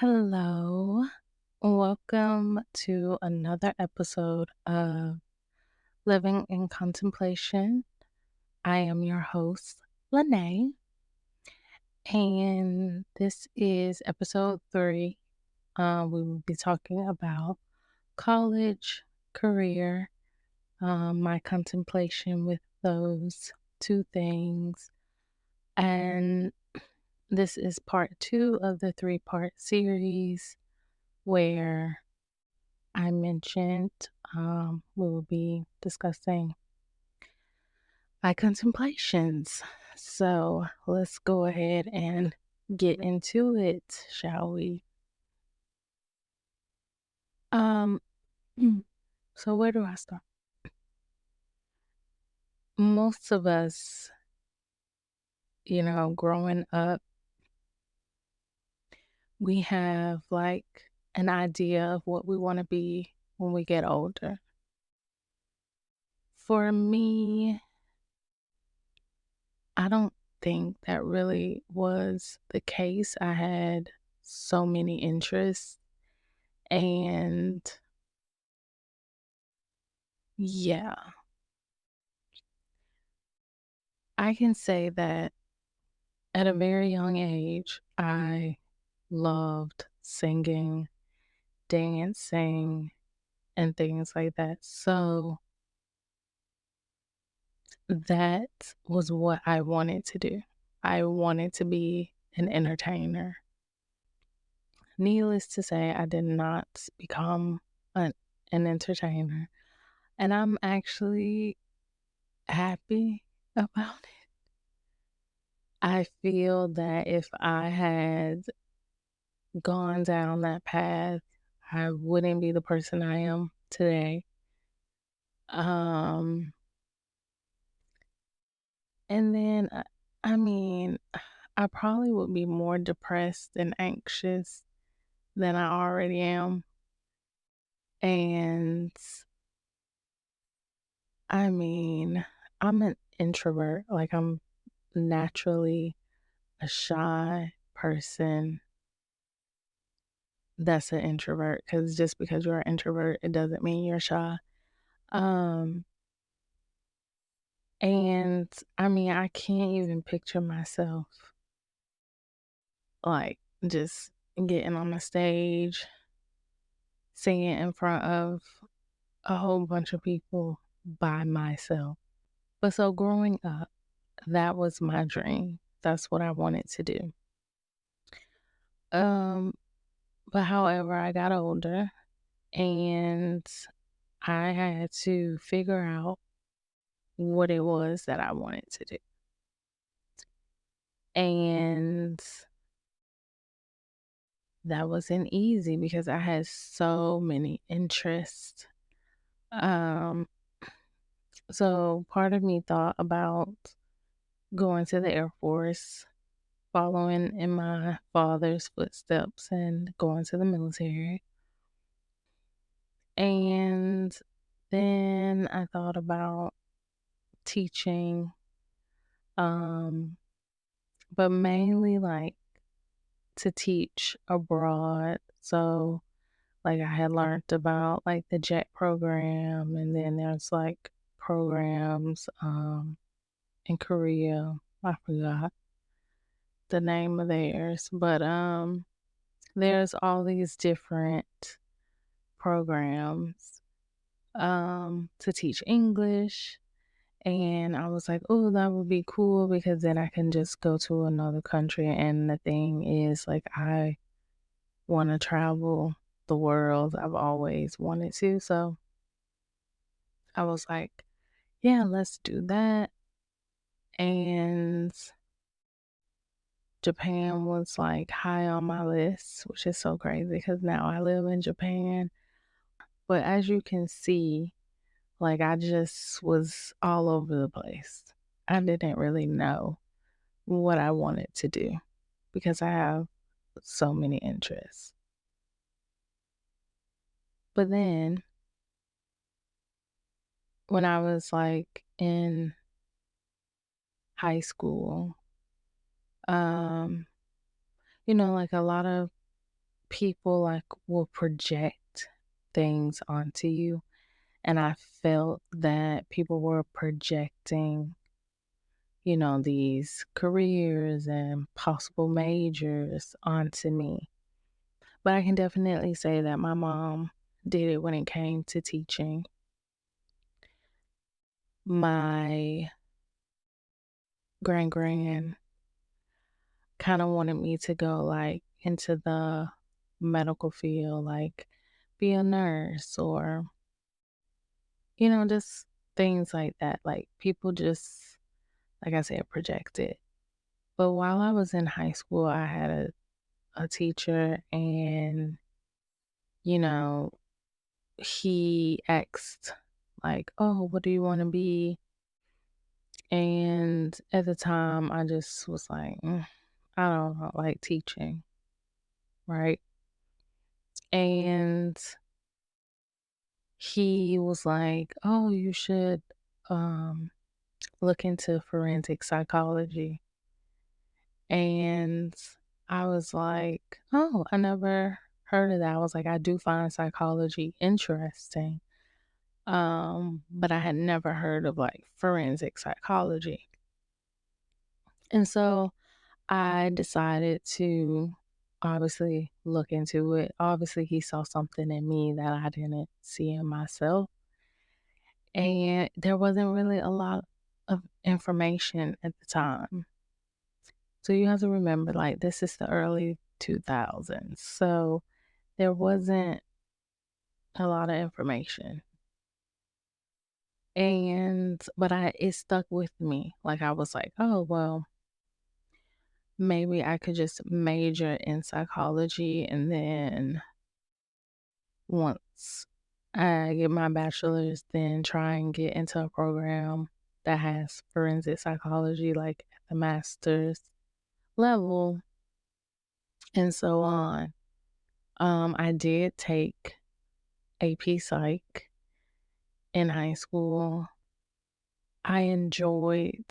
Hello. Welcome to another episode of Living in Contemplation. I am your host, Lene, and this is episode 3. We will be talking about college, career, my contemplation with those two things. And this is part 2 of the 3-part series where I mentioned we will be discussing my contemplations. So let's go ahead and get into it, shall we? Um, so where do I start? Most of us, growing up, we have like an idea of what we want to be when we get older. For me, I don't think that really was the case. I had so many interests, and yeah, I can say that at a very young age, I loved singing, dancing, and things like that. So that was what I wanted to do. I wanted to be an entertainer. Needless to say, I did not become an entertainer. And I'm actually happy about it. I feel that if I had gone down that path, I wouldn't be the person I am today. Um, and then, I mean, I probably would be more depressed and anxious than I already am. And I mean, I'm an introvert. Like, I'm naturally a shy person that's an introvert, because just because you're an introvert, it doesn't mean you're shy. Um, and I mean, I can't even picture myself like just getting on the stage, singing in front of a whole bunch of people by myself. But so growing up, that was my dream. That's what I wanted to do. Um, but however, I got older and I had to figure out what it was that I wanted to do. And that wasn't easy because I had so many interests. Um, so part of me thought about going to the Air Force, following in my father's footsteps and going to the military. And then I thought about teaching, um, but mainly like to teach abroad. So like I had learned about like the JET program, and then there's like programs in Korea. I forgot the name of theirs, but there's all these different programs to teach English. And I was like, oh, that would be cool because then I can just go to another country. And the thing is, like, I want to travel the world. I've always wanted to. So I was like, yeah, let's do that. And Japan was like high on my list, which is so crazy because now I live in Japan. But as you can see, like I just was all over the place. I didn't really know what I wanted to do because I have so many interests. But then when I was like in high school, um, like a lot of people like will project things onto you. And I felt that people were projecting, these careers and possible majors onto me. But I can definitely say that my mom did it when it came to teaching. My grand kind of wanted me to go like into the medical field, like be a nurse or, just things like that. Like people just, like I said, projected. But while I was in high school, I had a teacher and, you know, he asked, like, oh, what do you want to be? And at the time, I just was like, I don't know, like teaching, right? And he was like, oh, you should um, look into forensic psychology. And I was like, oh, I never heard of that. I was like, I do find psychology interesting. But I had never heard of like forensic psychology. And so I decided to obviously look into it. Obviously, he saw something in me that I didn't see in myself. And there wasn't really a lot of information at the time. So you have to remember, like, this is the early 2000s. So there wasn't a lot of information. But it stuck with me. Like, I was like, oh, well, maybe I could just major in psychology and then once I get my bachelor's, then try and get into a program that has forensic psychology, like at the master's level and so on. I did take AP Psych in high school. I enjoyed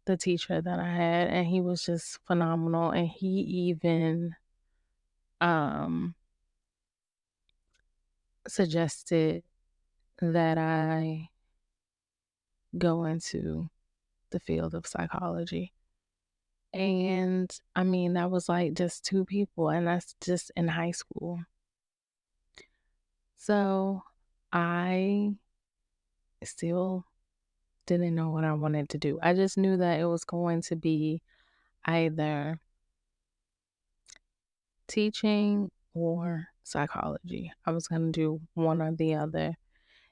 the teacher that I had, and he was just phenomenal. And he even um, suggested that I go into the field of psychology. And I mean, that was like just two people, and that's just in high school. So I still didn't know what I wanted to do. I just knew that it was going to be either teaching or psychology. I was going to do one or the other.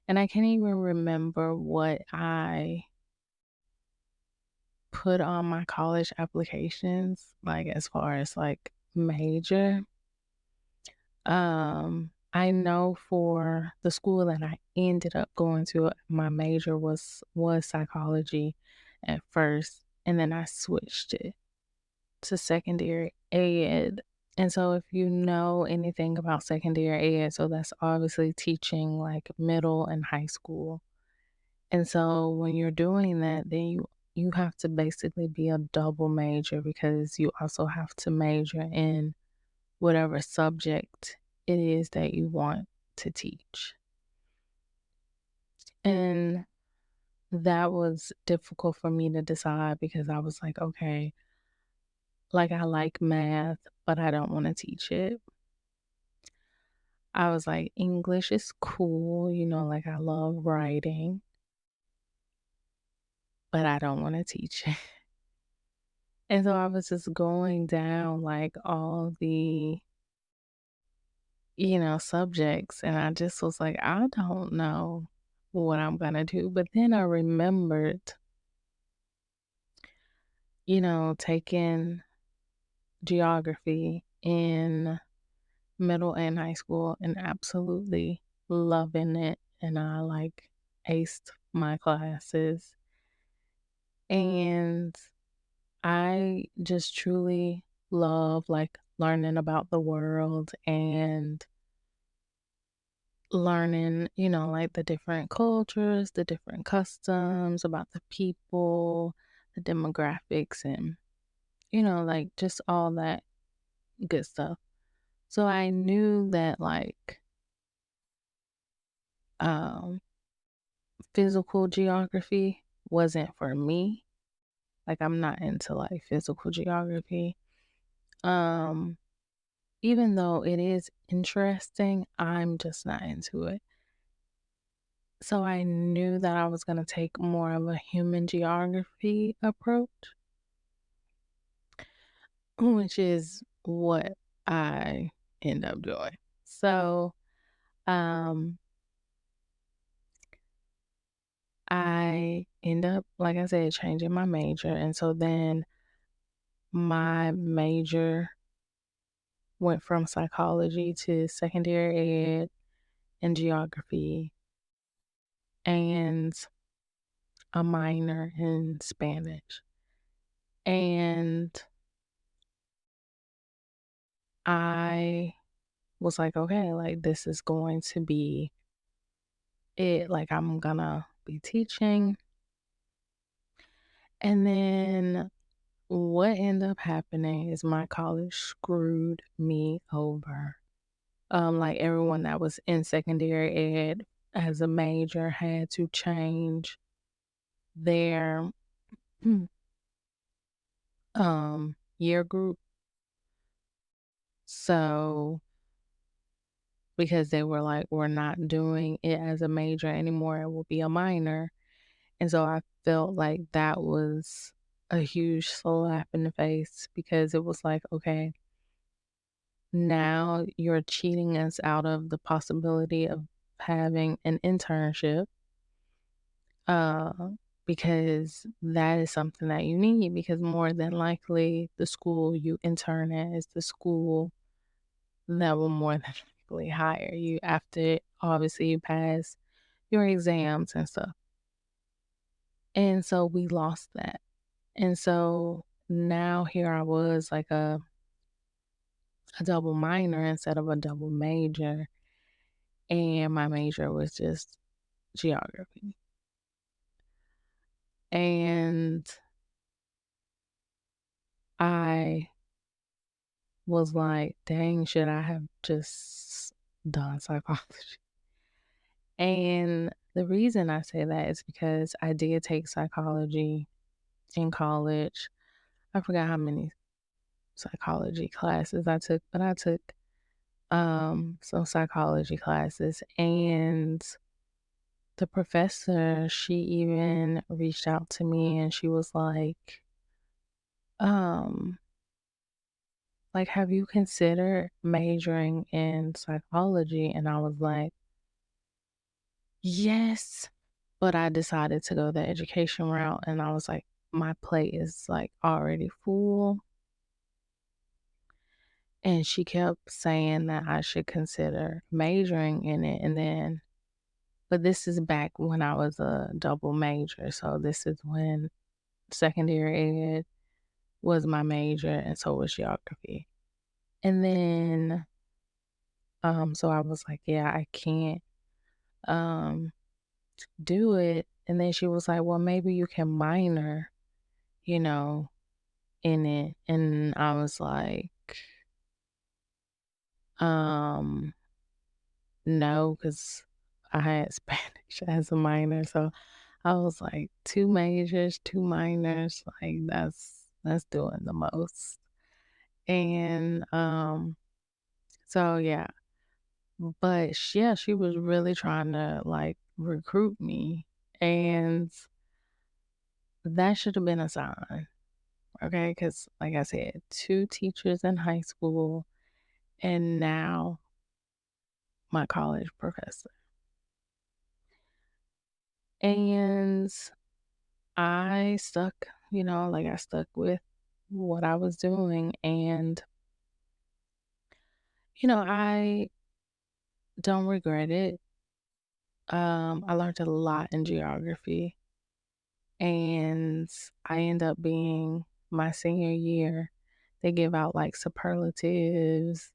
And I can't even remember what I put on my college applications, like as far as like major. I know for the school that I ended up going to, my major was psychology at first, and then I switched it to secondary ed. And so if you know anything about secondary ed, so that's obviously teaching like middle and high school. And so when you're doing that, then you have to basically be a double major because you also have to major in whatever subject it is that you want to teach. And that was difficult for me to decide because I was like, okay, like I like math, but I don't want to teach it. I was like, English is cool, like I love writing, but I don't want to teach it. And so I was just going down like all the, subjects. And I just was like, I don't know what I'm going to do. But then I remembered, taking geography in middle and high school and absolutely loving it. And I like aced my classes. And I just truly love like learning about the world and learning, like the different cultures, the different customs, about the people, the demographics, and, like just all that good stuff. So I knew that um physical geography wasn't for me. Like I'm not into like physical geography. Um Even though it is interesting, I'm just not into it. So I knew that I was going to take more of a human geography approach, which is what I end up doing. So, um, I end up, like I said, changing my major. And so then my major went from psychology to secondary ed and geography and a minor in Spanish. And I was like, okay, like this is going to be it. Like I'm gonna be teaching. And then what ended up happening is my college screwed me over. Like everyone that was in secondary ed as a major had to change their year group. So because they were like, we're not doing it as a major anymore, it will be a minor. And so I felt like that was a huge slap in the face because it was like, okay, now you're cheating us out of the possibility of having an internship, uh, because that is something that you need because more than likely the school you intern at is the school that will more than likely hire you after obviously you pass your exams and stuff. And so we lost that. And so now here I was like a double minor instead of a double major. And my major was just geography. And I was like, dang, should I have just done psychology? And the reason I say that is because I did take psychology in college. I forgot how many psychology classes I took, but I took some psychology classes, and the professor, she even reached out to me and she was um like, have you considered majoring in psychology? And I was like, yes, but I decided to go the education route, and I was like, my plate is like already full. And she kept saying that I should consider majoring in it. And then, but this is back when I was a double major. So this is when secondary ed was my major and so was geography. And then, so I was like, yeah, I can't, um, do it. And then she was like, well, maybe you can minor, you know, in it. And I was like, um, no, because I had Spanish as a minor. So I was like, two majors, two minors, like that's doing the most. And so yeah. But yeah, she was really trying to like recruit me. And that should have been a sign. Okay. Because, like I said, two teachers in high school, and now my college professor. And I stuck, like I stuck with what I was doing. And, I don't regret it. I learned a lot in geography, and I end up being my senior year. They give out like superlatives,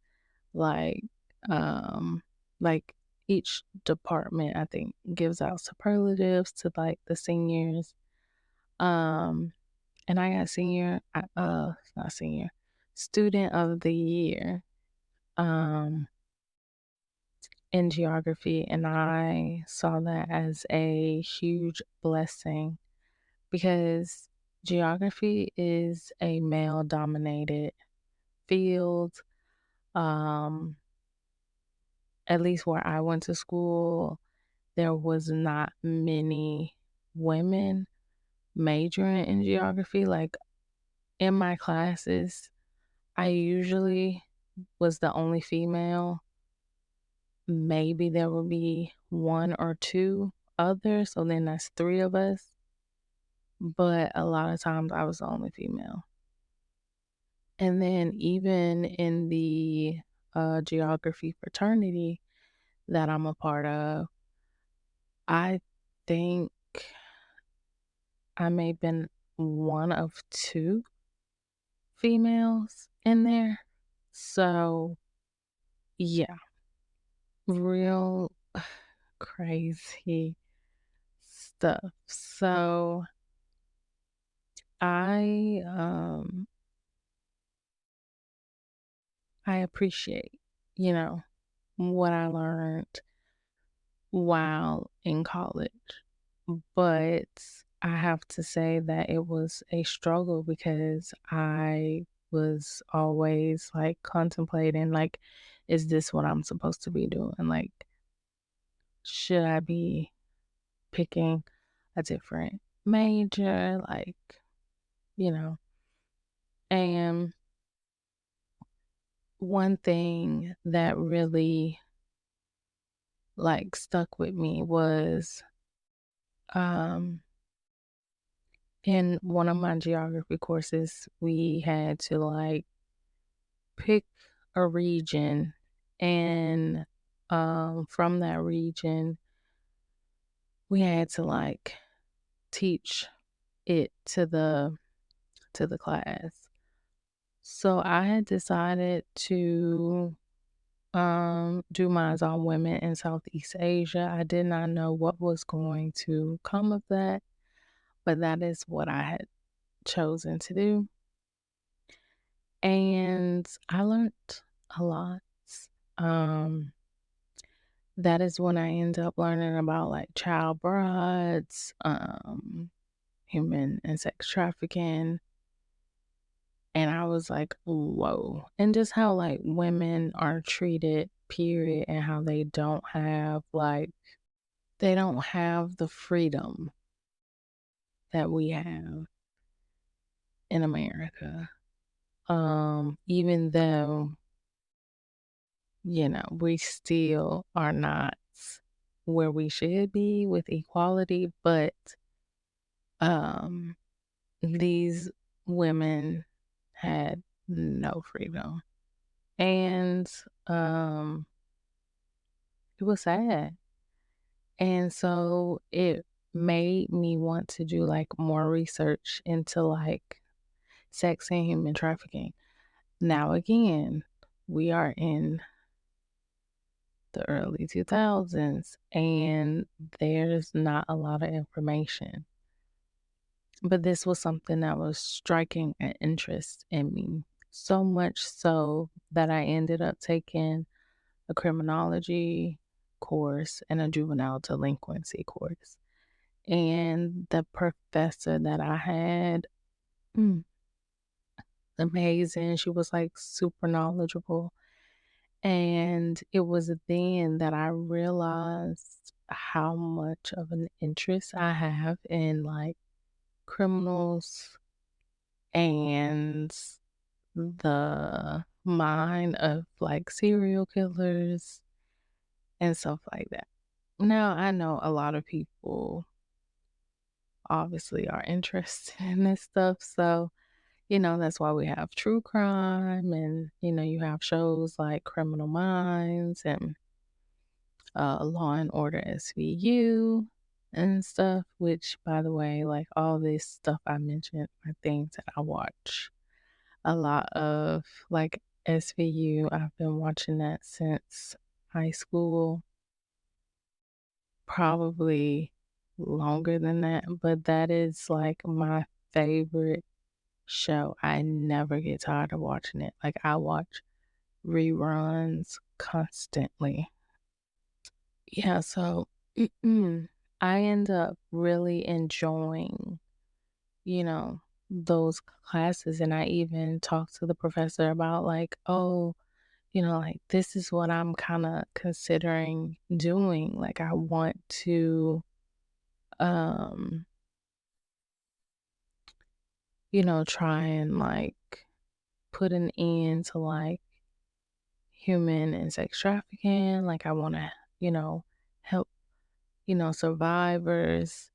like um like each department I think gives out superlatives to like the seniors. Um and I got not senior, student of the year. um, in geography, and I saw that as a huge blessing because geography is a male dominated field. Um, at least where I went to school, there was not many women majoring in geography. Like in my classes, I usually was the only female. Maybe there would be one or two others, so then that's three of us. But a lot of times I was the only female. And then even in the geography fraternity that I'm a part of, I think I may have been one of two females in there. So, yeah, real crazy stuff. So, I um I appreciate, you know, what I learned while in college. But I have to say that it was a struggle because I was always like contemplating, like, is this what I'm supposed to be doing? Like, should I be picking a different major? Like, you know, and one thing that really like stuck with me was um in one of my geography courses we had to like pick a region and from that region we had to like teach it to the class. So I had decided to do mines on women in Southeast Asia. I did not know what was going to come of that, but that is what I had chosen to do. And I learned a lot. Um, that is when I ended up learning about like child brides, human and sex trafficking. And I was like, whoa. And just how like women are treated, period, and how they don't have the freedom that we have in America. Even though, we still are not where we should be with equality, but um these women had no freedom. And um it was sad. And so it made me want to do like more research into like sex and human trafficking. Now again, we are in the early 2000s and there's not a lot of information. But this was something that was striking an interest in me, so much so that I ended up taking a criminology course and a juvenile delinquency course. And the professor that I had, mm, amazing. She was like super knowledgeable. And it was then that I realized how much of an interest I have in like criminals and the mind of like serial killers and stuff like that. Now, I know a lot of people obviously are interested in this stuff. So, that's why we have true crime and, you have shows like Criminal Minds and Law and Order SVU and stuff, which, by the way, like all this stuff I mentioned are things that I watch a lot of, like SVU. I've been watching that since high school, probably longer than that, but that is like my favorite show. I never get tired of watching it. Like I watch reruns constantly. Yeah, so I end up really enjoying, you know, those classes. And I even talked to the professor about, like, oh, like this is what I'm kind of considering doing. Like, I want to, um, try and like put an end to like human and sex trafficking. Like, I want to, help, survivors.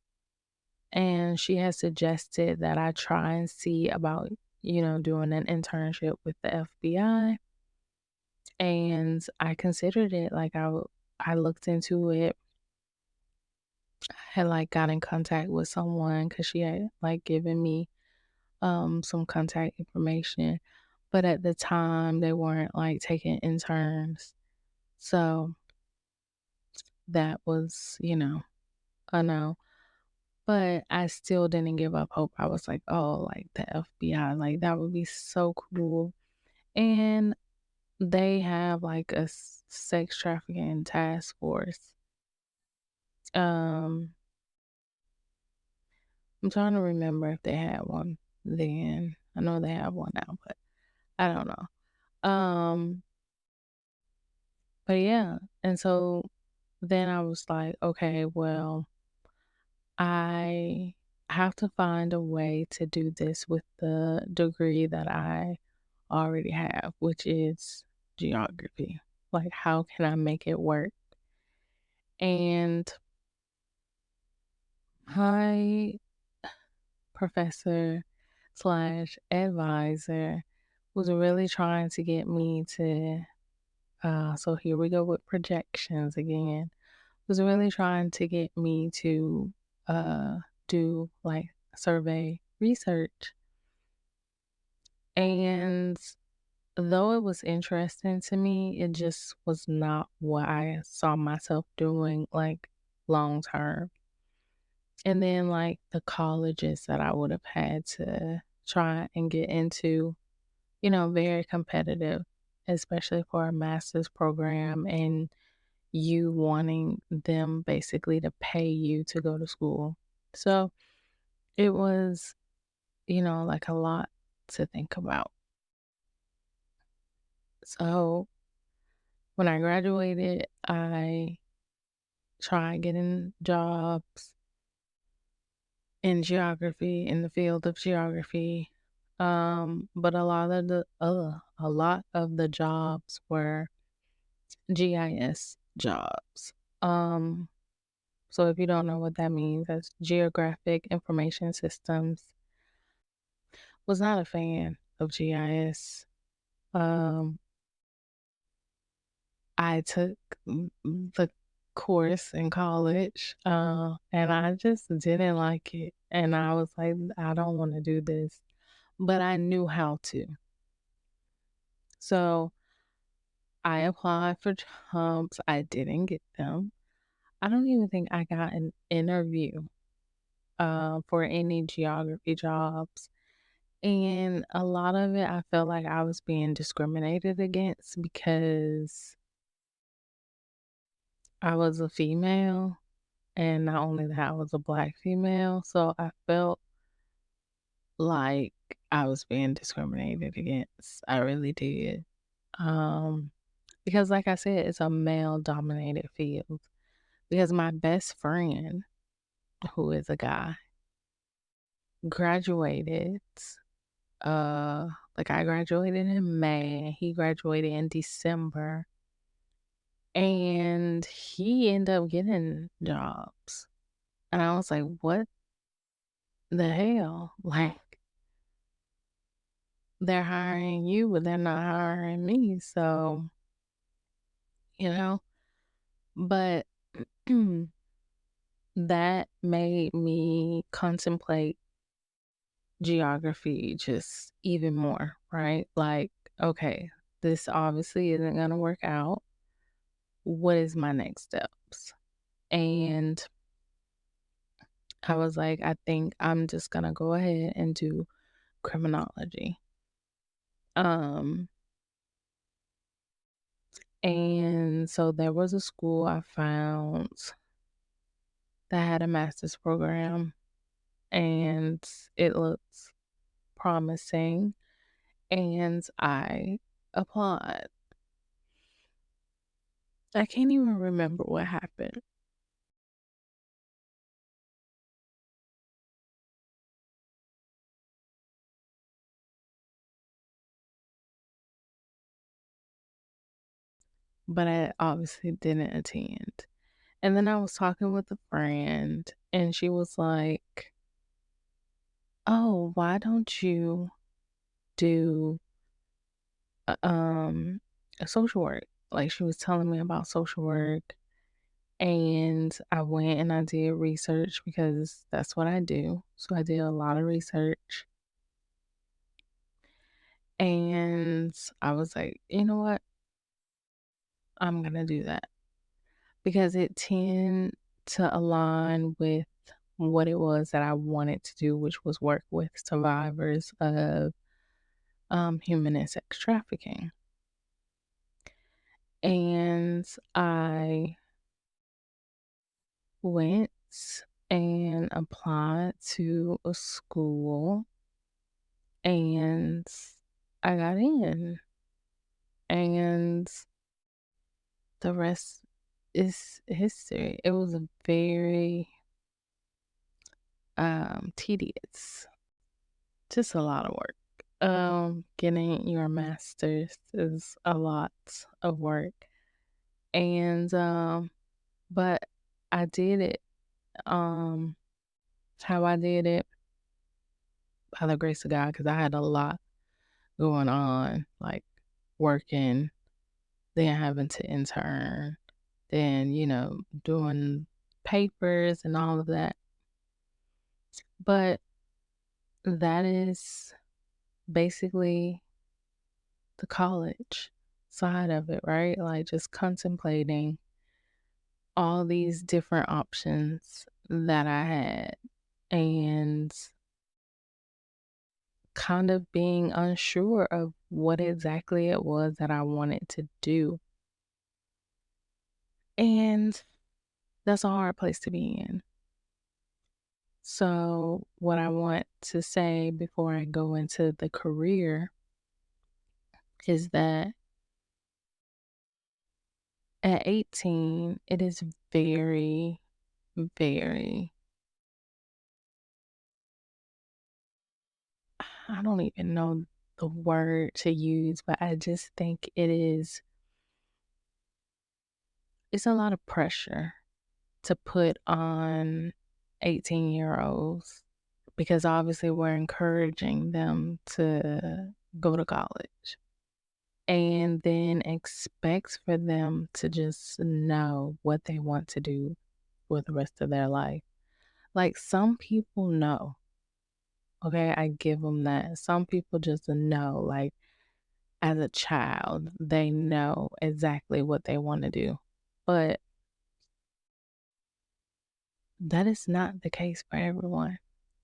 And she has suggested that I try and see about, doing an internship with the FBI. And I considered it. Like, I looked into it. I had like got in contact with someone because she had like given me some contact information. But at the time they weren't like taking interns. So that was, a no. But I still didn't give up hope. I was like, oh, like the FBI, like that would be so cool. And they have like a sex trafficking task force. Um, I'm trying to remember if they had one then. I know they have one now, but I don't know. But yeah. And so then I was like, okay, well, I have to find a way to do this with the degree that I already have, which is geography. Like, how can I make it work? And my professor slash advisor was really trying to get me to, so here we go with projections again, was really trying to get me to uh, do like survey research. And though it was interesting to me, it just was not what I saw myself doing like long term. And then like the colleges that I would have had to try and get into, very competitive, especially for a master's program and you wanting them basically to pay you to go to school. So it was, like a lot to think about. So when I graduated, I tried getting jobs in geography, in the field of geography. But a lot of the jobs were GIS jobs. Um, so if you don't know what that means, that's Geographic Information Systems. Was not a fan of GIS. Um, I took the course in college, and I just didn't like it. And I was like, I don't want to do this, but I knew how to. So I applied for jobs. I didn't get them. I don't even think I got an interview for any geography jobs. And a lot of it, I felt like I was being discriminated against because I was a female. And not only that, I was a Black female. So I felt like I was being discriminated against. I really did. Um, because like I said, it's a male dominated field. Because my best friend, who is a guy, graduated, uh, like I graduated in May and he graduated in December. And he ended up getting jobs. And I was like, what the hell? Like, they're hiring you, but they're not hiring me. So, you know, but that made me contemplate geography just even more, right? Like, okay, this obviously isn't going to work out. What is my next steps? And I was like, I think I'm just going to go ahead and do criminology. Um, And so there was a school I found that had a master's program, and it looked promising, and I applied. I can't even remember what happened, but I obviously didn't attend. And then I was talking with a friend, and she was like, "Oh, why don't you do a social work?" Like, she was telling me about social work, and I went and I did research because that's what I do. So I did a lot of research, and I was like, "You know what? I'm gonna do that." Because it tend to align with what it was that I wanted to do, which was work with survivors of human and sex trafficking. And I went and applied to a school, and I got in, and the rest is history. It was a very tedious, just a lot of work. Getting your master's is a lot of work. And but I did it. Um how I did it by the grace of God, because I had a lot going on, like working, then having to intern, then, doing papers and all of that. But that is basically the college side of it, right? Like just contemplating all these different options that I had, and kind of being unsure of what exactly it was that I wanted to do. And that's a hard place to be in. So, what I want to say before I go into the career is that at 18, it is very, very, I don't even know the word to use, but I just think it's a lot of pressure to put on 18-year-olds, because obviously we're encouraging them to go to college and then expects for them to just know what they want to do for the rest of their life. Like, some people know, okay, I give them that. Some people just know, like, as a child, they know exactly what they want to do. But that is not the case for everyone.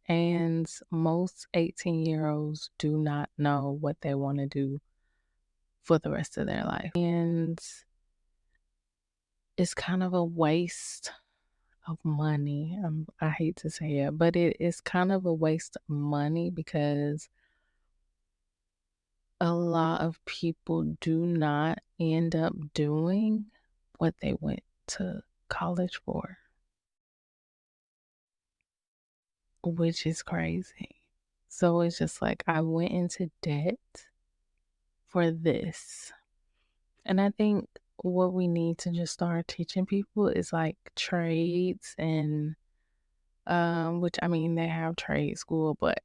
And most 18-year-olds do not know what they want to do for the rest of their life. And it's kind of a waste of money. I hate to say it, but it is kind of a waste of money, because a lot of people do not end up doing what they went to college for, which is crazy. So it's just like I went into debt for this. And I think what we need to just start teaching people is like trades, and which, I mean, they have trade school, but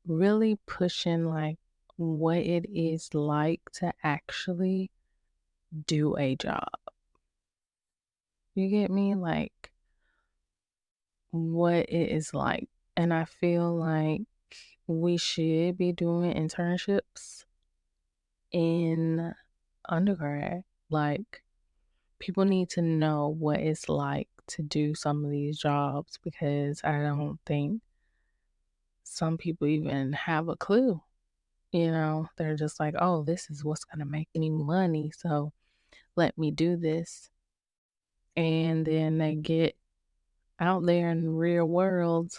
really pushing like what it is like to actually do a job. You get me? Like what it is like. And I feel like we should be doing internships in undergrad. Like, people need to know what it's like to do some of these jobs, because I don't think some people even have a clue. they're just like, oh, this is what's going to make me money. So let me do this. And then they get out there in the real world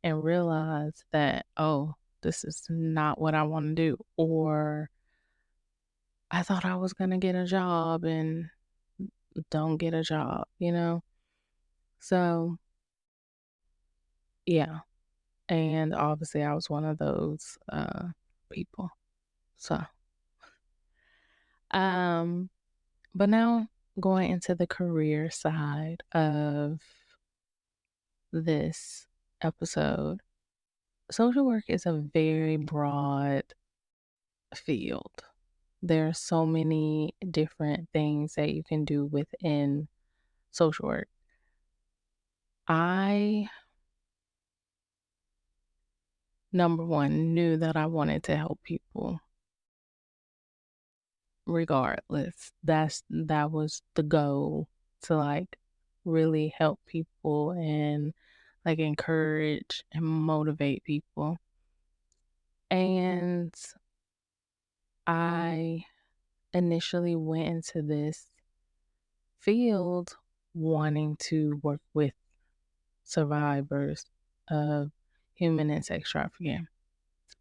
and realize that, oh, this is not what I want to do. Or I thought I was going to get a job and don't get a job. So, yeah. And obviously, I was one of those people. So, um, but now going into the career side of this episode, social work is a very broad field. There are so many different things that you can do within social work. I, number one, knew that I wanted to help people regardless. That was the goal, to like really help people and like encourage and motivate people. And I initially went into this field wanting to work with survivors of human and sex trafficking.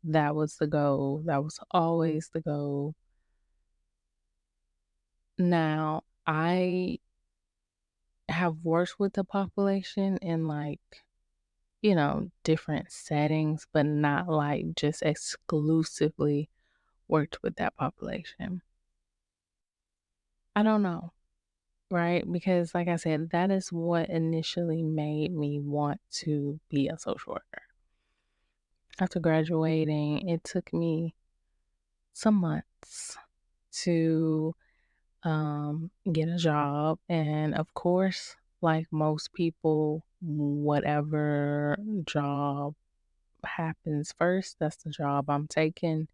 That was the goal. That was always the goal. Now, I have worked with the population in like, different settings, but not like just exclusively worked with that population. I don't know, right? Because, like I said, that is what initially made me want to be a social worker. After graduating, it took me some months to get a job. And of course, like most people, whatever job happens first, that's the job I'm taking.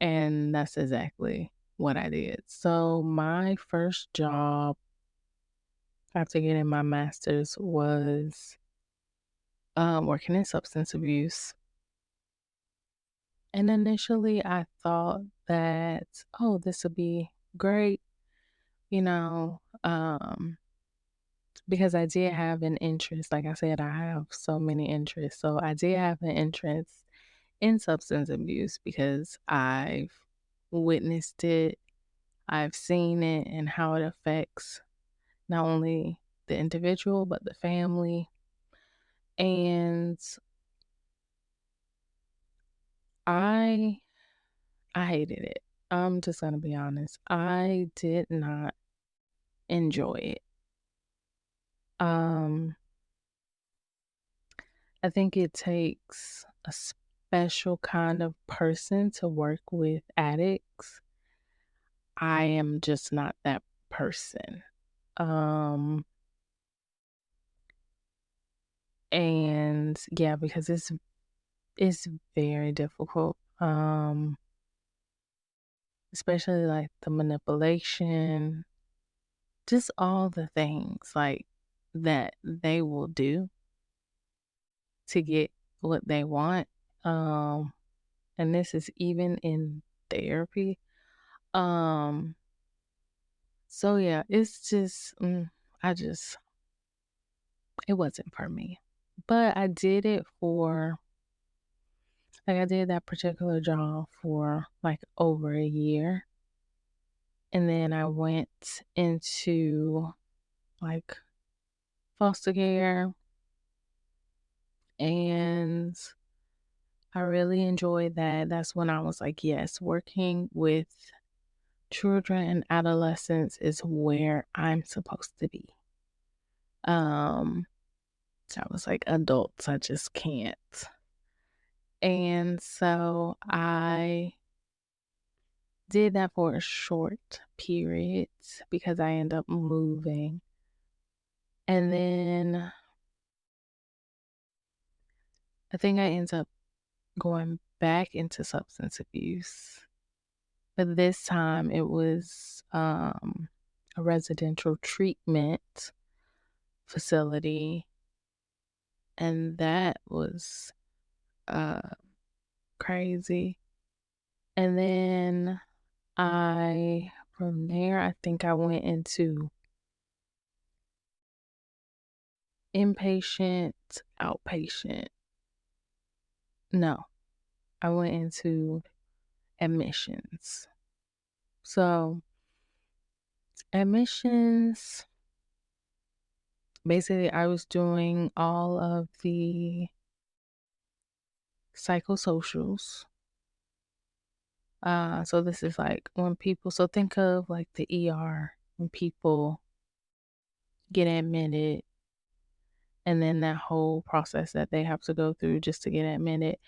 And that's exactly what I did. So, my first job after getting my master's was working in substance abuse. And initially, I thought that, oh, this would be great, you know, um, because I did have an interest. Like I said, I have so many interests. So, I did have an interest in substance abuse because I've witnessed it, I've seen it, and how it affects not only the individual, but the family. And I I hated it. I'm just gonna be honest. I did not enjoy it. Um, I think it takes a special kind of person to work with addicts. I am just not that person. Um, and yeah, because it's very difficult. Especially like the manipulation, just all the things like that they will do to get what they want. Um, and this is even in therapy. Um, so yeah, it's just, I just, it wasn't for me. But I did it for, like, I did that particular job for like over a year. And then I went into like foster care, and I really enjoyed that. That's when I was like, yes, working with children and adolescents is where I'm supposed to be. Um, so I was like, adults, I just can't. And so I did that for a short period because I ended up moving. And then I think I ended up going back into substance abuse. But this time it was a residential treatment facility. And that was uh, crazy. And then from there, I think I went into inpatient, outpatient. No, I went into admissions. So, admissions, basically, I was doing all of the psychosocials. So this is like when people, so think of like the ER when people get admitted and then that whole process that they have to go through just to get admitted.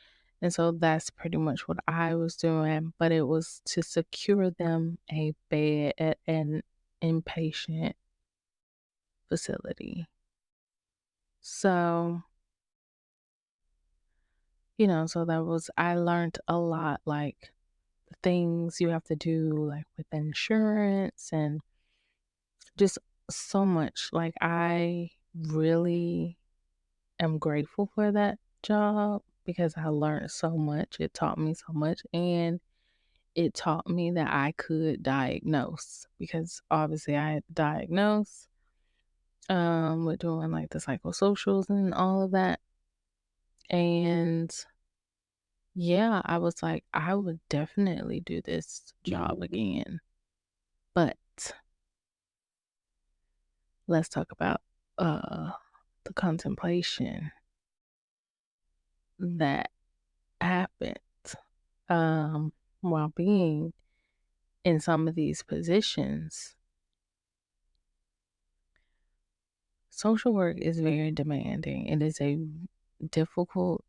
And so that's pretty much what I was doing, but it was to secure them a bed at an inpatient facility. So, so I learned a lot, like the things you have to do, like with insurance and just so much. Like, I really am grateful for that job because I learned so much. It taught me so much, and it taught me that I could diagnose because obviously I had to diagnose with doing like the psychosocials and all of that. And yeah, I was like, I would definitely do this job again. But let's talk about uh the contemplation that happened um while being in some of these positions. Social work is very demanding. It is a difficult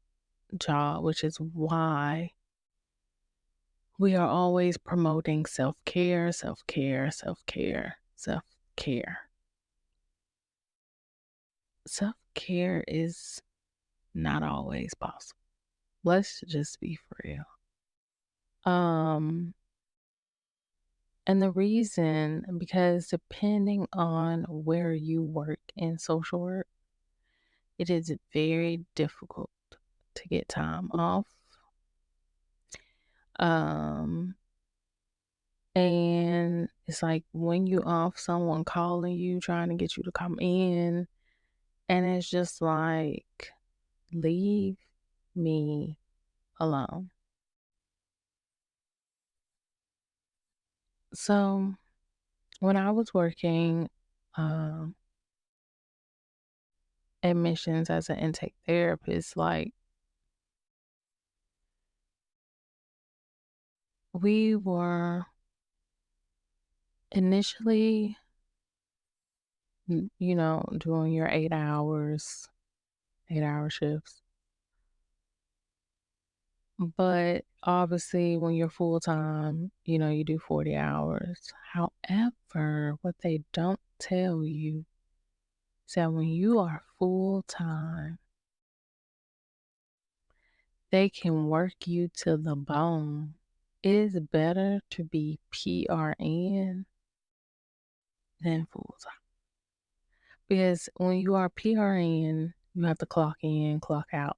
job, which is why we are always promoting self-care, self-care, self-care, self-care. Self-care is not always possible. Let's just be for real. Um, and the reason, because depending on where you work in social work, it is very difficult to get time off. Um, and it's like when you off, someone calling you, trying to get you to come in, and it's just like, leave me alone. So when I was working um, admissions as an intake therapist, like we were initially, doing your 8 hours, 8 hour shifts. But obviously, when you're full time, you do 40 hours. However, what they don't tell you is that when you are full time, they can work you to the bone. It is better to be PRN than full time. Because when you are PRN, you have to clock in, clock out,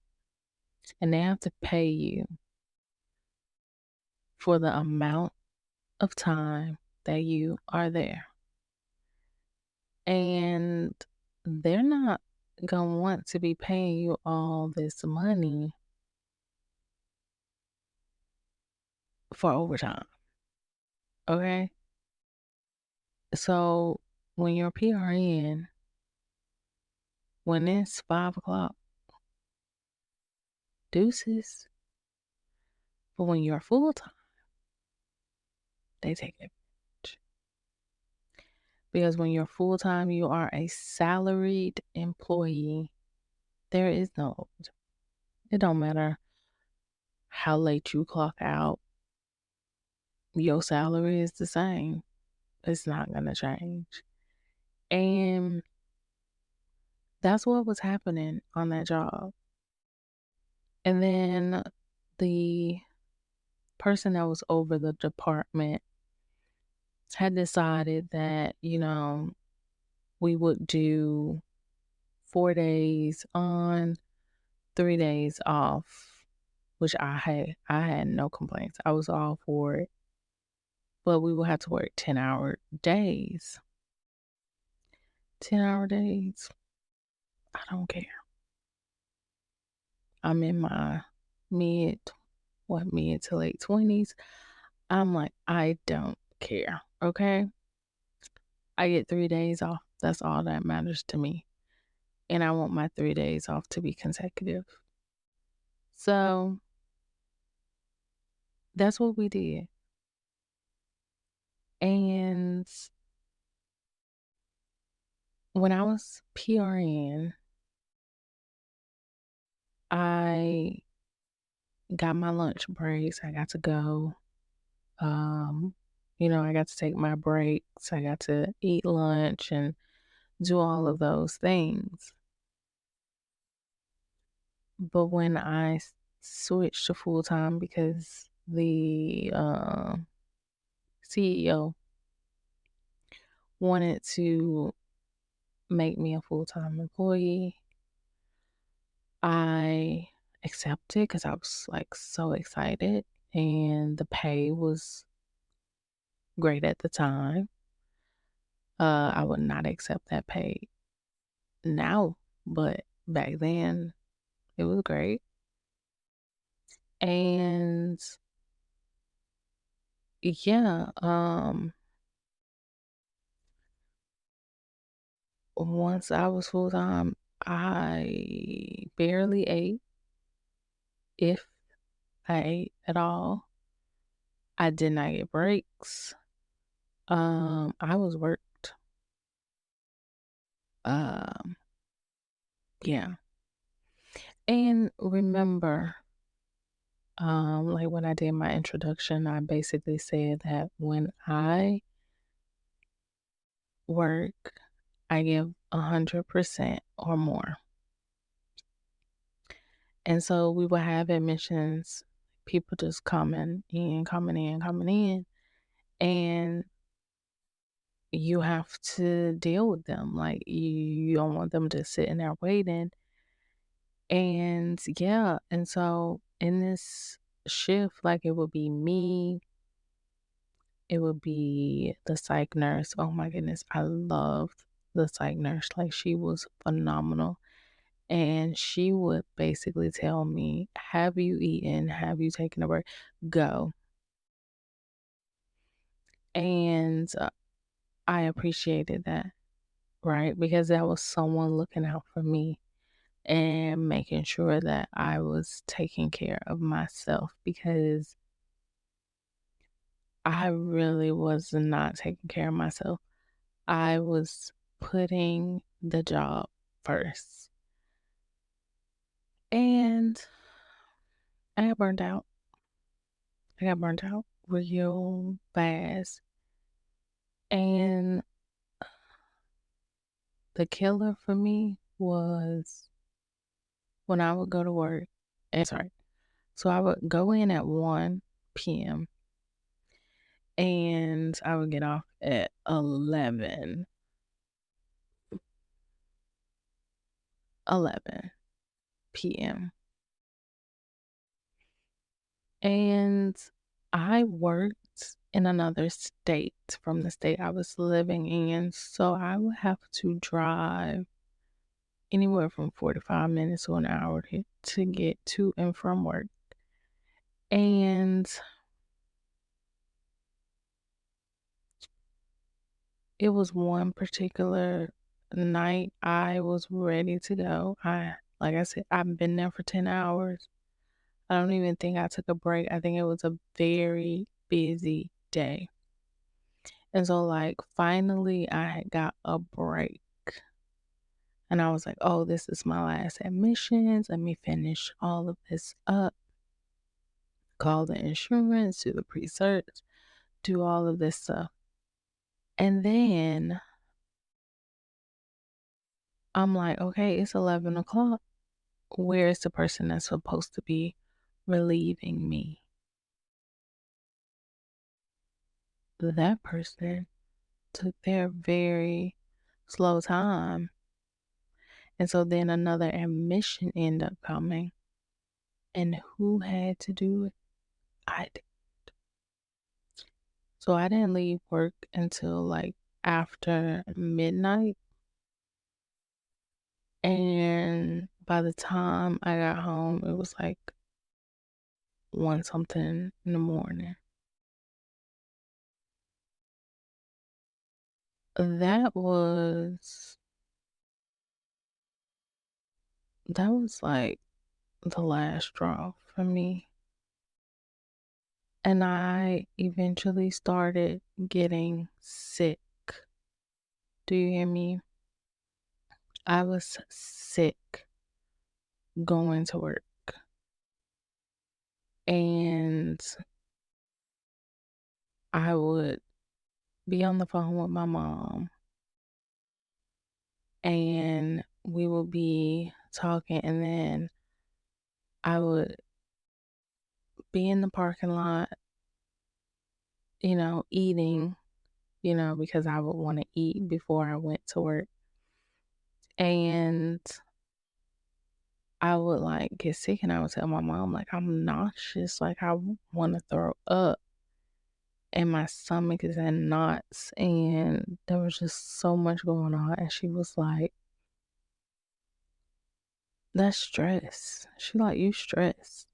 and they have to pay you for the amount of time that you are there. And they're not going to want to be paying you all this money for overtime. Okay? So when you're PRN, when it's 5 o'clock, deuces. But when you're full time, they take advantage. Because when you're full time, you are a salaried employee. There is no overtime. It don't matter how late you clock out. Your salary is the same. It's not gonna change. And that's what was happening on that job. And then the person that was over the department had decided that, we would do 4 days on, 3 days off, which I had no complaints. I was all for it, but we will have to work 10-hour days. 10-hour days. I don't care. I'm in my mid mid to late 20s. I'm like, I don't care. Okay. I get 3 days off. That's all that matters to me. And I want my 3 days off to be consecutive. So that's what we did. And when I was PRN, I got my lunch breaks. I got to go. Um, I got to take my breaks. I got to eat lunch and do all of those things. But when I switched to full time because the CEO wanted to make me a full time employee, I accepted because I was like so excited and the pay was great at the time. I would not accept that pay now, but back then it was great. And yeah, once I was full time, I barely ate, if I ate at all. I did not get breaks. I was worked. Um, yeah. And remember, like when I did my introduction, I basically said that when I work, I give 100% or more. And so we would have admissions, people just coming in, and you have to deal with them. Like you don't want them to sit in there waiting. And yeah, and so in this shift, like it would be me, it would be the psych nurse. Oh my goodness, I loved the psych nurse. Like she was phenomenal. And she would basically tell me, have you eaten? Have you taken a break? Go. And I appreciated that, right? Because that was someone looking out for me and making sure that I was taking care of myself because I really was not taking care of myself. I was putting the job first. And I got burned out. I got burnt out real fast. And the killer for me was when I would go to work. Sorry. So I would go in at 1 p.m. and I would get off at 11 p.m. And I worked in another state from the state I was living in. So I would have to drive anywhere from 45 minutes to an hour to get to and from work. And it was one particular night I was ready to go. Like I said, I've been there for 10 hours. I don't even think I took a break. I think it was a very busy day. And so like finally I had got a break. And I was like, oh, this is my last admissions. Let me finish all of this up. Call the insurance, do the pre-search, do all of this stuff. And then I'm like, okay, it's 11 o'clock. Where is the person that's supposed to be relieving me? That person took their very slow time. And so then another admission ended up coming. And who had to do it? I did. So I didn't leave work until like after midnight. And by the time I got home, it was like one something in the morning. That was that was like the last straw for me. And I eventually started getting sick. Do you hear me? I was sick going to work. And I would be on the phone with my mom and we would be talking, and then I would be in the parking lot, eating, because I would want to eat before I went to work. And I would like get sick and I would tell my mom, like, I'm nauseous, like, I want to throw up and my stomach is in knots. And there was just so much going on. And she was like, that's stress. She like, you stressed.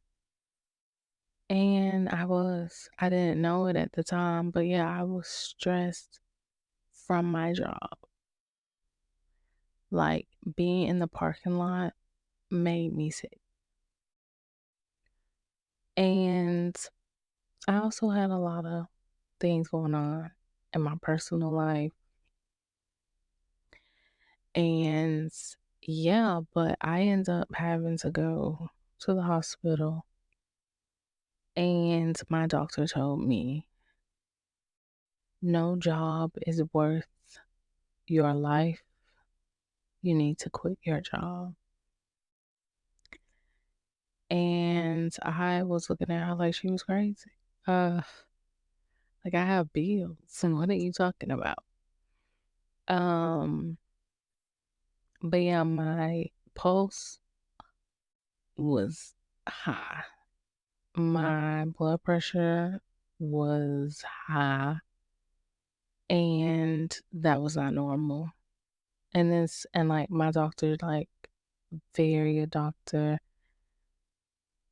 And I didn't know it at the time, but yeah, I was stressed from my job. Like being in the parking lot made me sick. And I also had a lot of things going on in my personal life. And yeah, but I ended up having to go to the hospital. And my doctor told me no job is worth your life. You need to quit your job. And I was looking at her like she was crazy. Uh, like I have bills, and what are you talking about? Um, but yeah, my pulse was high. My blood pressure was high, and that was not normal. And like my doctor, like very good doctor,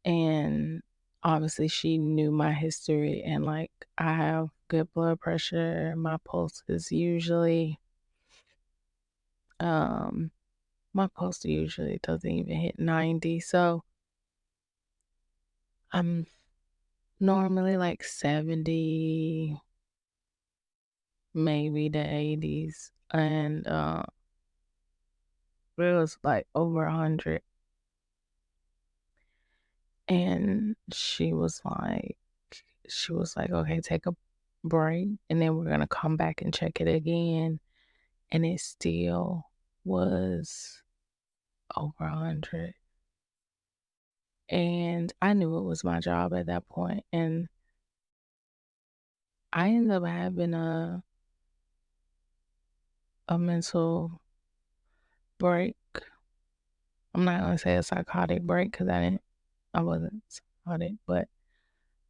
and obviously she knew my history, and like I have good blood pressure. My pulse is usually um my pulse usually doesn't even hit 90. So I'm normally like 70, maybe the 80s. And it was like over 100. And she was like, okay, take a break, and then we're gonna come back and check it again. And it still was over 100. And I knew it was my job at that point. And I ended up having a mental break. I'm not gonna say a psychotic break because I wasn't psychotic, but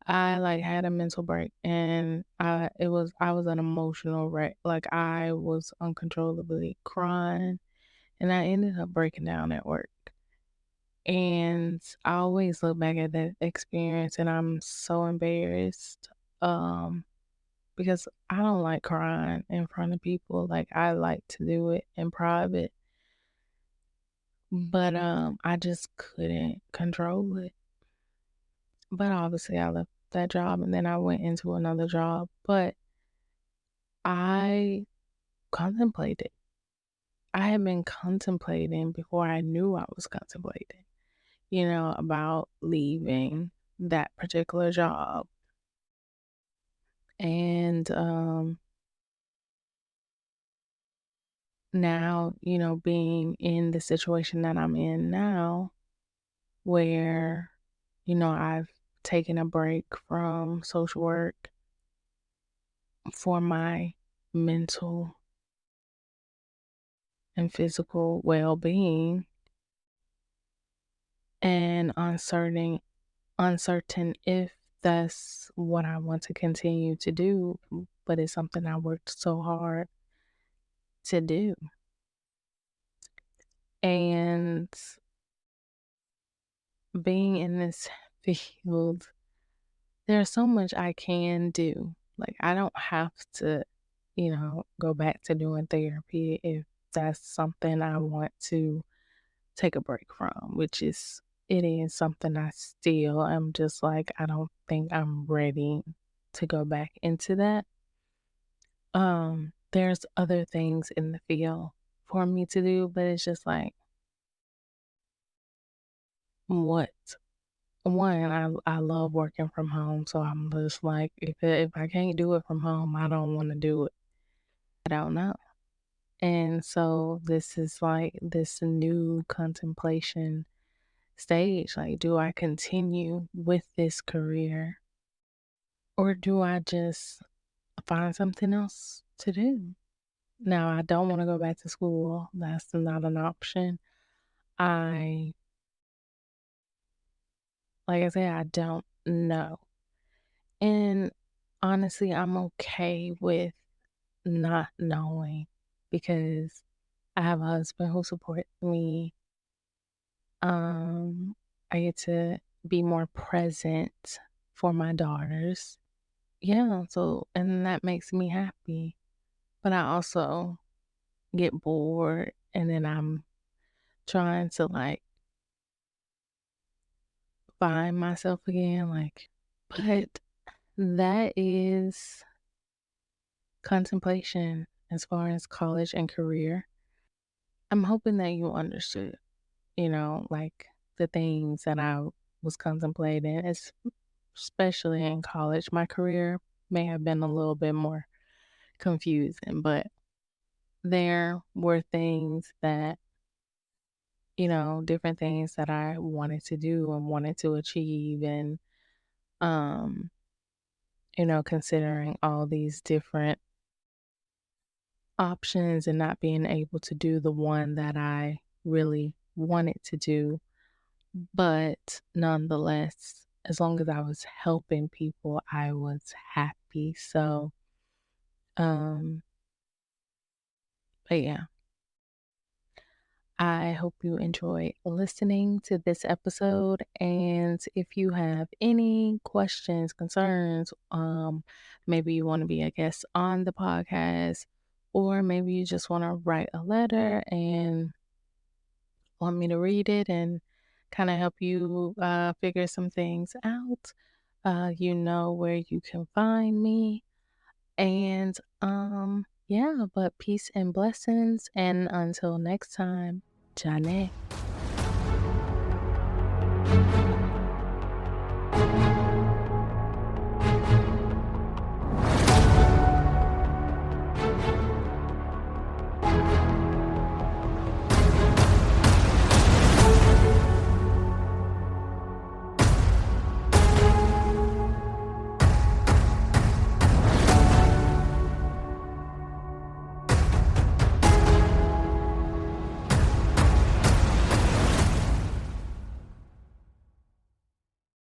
I like had a mental break, and I was an emotional wreck. Like I was uncontrollably crying, and I ended up breaking down at work. And I always look back at that experience and I'm so embarrassed. Um because I don't like crying in front of people. Like I like to do it in private. But I just couldn't control it. But obviously I left that job and then I went into another job. But I contemplated. I had been contemplating before I knew I was contemplating, about leaving that particular job. And now, being in the situation that I'm in now, where, I've taken a break from social work for my mental and physical well being. and uncertain if that's what I want to continue to do, but it's something I worked so hard to do. And being in this field, there's so much I can do. Like, I don't have to, go back to doing therapy if that's something I want to take a break from, which is, it is something I still am just like, I don't think I'm ready to go back into that. There's other things in the field for me to do, but it's just like, what? One, I love working from home, so I'm just like, if I can't do it from home, I don't want to do it. I don't know. And so this is like this new contemplation stage. Like, do I continue with this career or do I just find something else to do? Now, I don't want to go back to school. That's not an option. I, like I said, I don't know. And honestly, I'm okay with not knowing because I have a husband who supports me. I get to be more present for my daughters. Yeah, so and that makes me happy. But I also get bored and then I'm trying to like find myself again but that is contemplation as far as college and career. I'm hoping that you understood, like the things that I was contemplating, especially in college. My career may have been a little bit more confusing, but there were things that, different things that I wanted to do and wanted to achieve. And, um, considering all these different options and not being able to do the one that I really wanted to do. But nonetheless, as long as I was helping people, I was happy. So, um, but yeah, I hope you enjoyed listening to this episode. And if you have any questions, concerns, maybe you want to be a guest on the podcast, or maybe you just want to write a letter and want me to read it and kind of help you figure some things out, you know where you can find me. And yeah, but peace and blessings. And until next time, Jane.